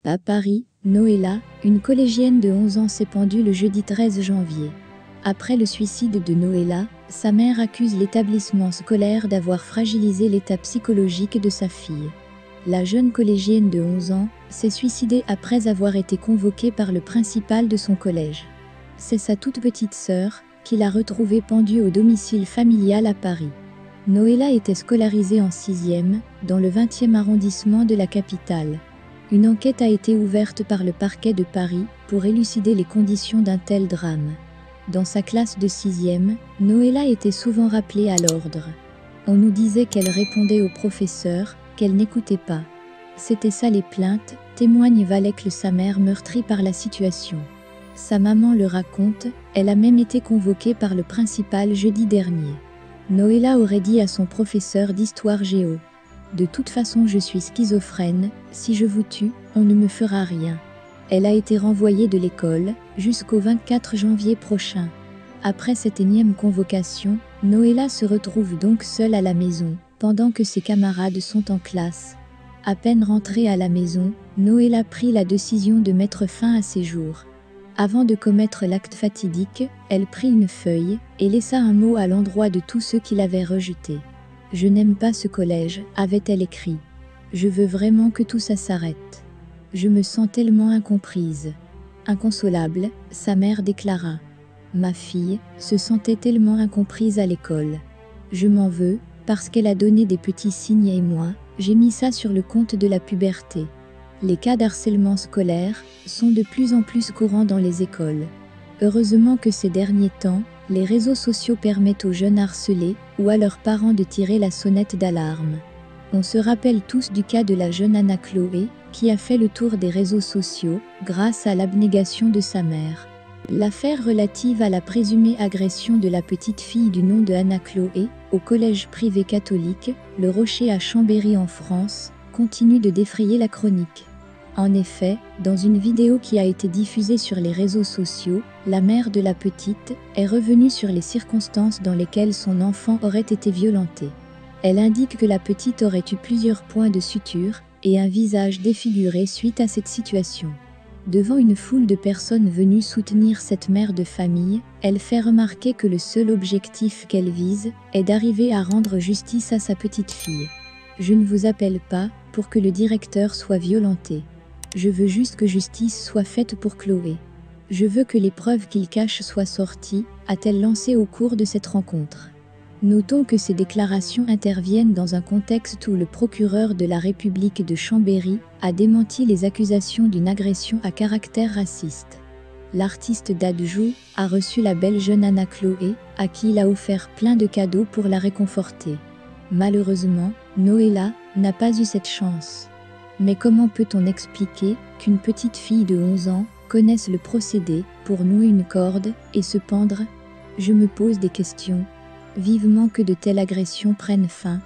À Paris, Noëlla, une collégienne de 11 ans s'est pendue le jeudi 13 janvier. Après le suicide de Noëlla, sa mère accuse l'établissement scolaire d'avoir fragilisé l'état psychologique de sa fille. La jeune collégienne de 11 ans s'est suicidée après avoir été convoquée par le principal de son collège. C'est sa toute petite sœur qui l'a retrouvée pendue au domicile familial à Paris. Noëlla était scolarisée en 6e, dans le 20e arrondissement de la capitale. Une enquête a été ouverte par le parquet de Paris pour élucider les conditions d'un tel drame. Dans sa classe de 6e, Noëlla était souvent rappelée à l'ordre. On nous disait qu'elle répondait au professeur, qu'elle n'écoutait pas. C'était ça les plaintes, témoigne Valek, sa mère meurtrie par la situation. Sa maman le raconte, elle a même été convoquée par le principal jeudi dernier. Noëlla aurait dit à son professeur d'histoire géo: « De toute façon je suis schizophrène, si je vous tue, on ne me fera rien. » Elle a été renvoyée de l'école, jusqu'au 24 janvier prochain. Après cette énième convocation, Noëlla se retrouve donc seule à la maison, pendant que ses camarades sont en classe. À peine rentrée à la maison, Noëlla prit la décision de mettre fin à ses jours. Avant de commettre l'acte fatidique, elle prit une feuille et laissa un mot à l'endroit de tous ceux qui l'avaient rejetée. « Je n'aime pas ce collège », avait-elle écrit. « Je veux vraiment que tout ça s'arrête. Je me sens tellement incomprise. » Inconsolable, sa mère déclara: « Ma fille se sentait tellement incomprise à l'école. Je m'en veux, parce qu'elle a donné des petits signes et moi, j'ai mis ça sur le compte de la puberté. » Les cas d'harcèlement scolaire sont de plus en plus courants dans les écoles. Heureusement que ces derniers temps, les réseaux sociaux permettent aux jeunes harcelés ou à leurs parents de tirer la sonnette d'alarme. On se rappelle tous du cas de la jeune Anna Chloé, qui a fait le tour des réseaux sociaux grâce à l'abnégation de sa mère. L'affaire relative à la présumée agression de la petite fille du nom de Anna Chloé, au collège privé catholique, Le Rocher à Chambéry en France, continue de défrayer la chronique. En effet, dans une vidéo qui a été diffusée sur les réseaux sociaux, la mère de la petite est revenue sur les circonstances dans lesquelles son enfant aurait été violenté. Elle indique que la petite aurait eu plusieurs points de suture et un visage défiguré suite à cette situation. Devant une foule de personnes venues soutenir cette mère de famille, elle fait remarquer que le seul objectif qu'elle vise est d'arriver à rendre justice à sa petite fille. « Je ne vous appelle pas pour que le directeur soit violenté. Je veux juste que justice soit faite pour Chloé. Je veux que les preuves qu'il cache soient sorties », a-t-elle lancé au cours de cette rencontre. Notons que ces déclarations interviennent dans un contexte où le procureur de la République de Chambéry a démenti les accusations d'une agression à caractère raciste. L'artiste Dadju a reçu la belle jeune Anna Chloé, à qui il a offert plein de cadeaux pour la réconforter. Malheureusement, Noëlla n'a pas eu cette chance. Mais comment peut-on expliquer qu'une petite fille de 11 ans connaisse le procédé pour nouer une corde et se pendre? Je me pose des questions. Vivement que de telles agressions prennent fin.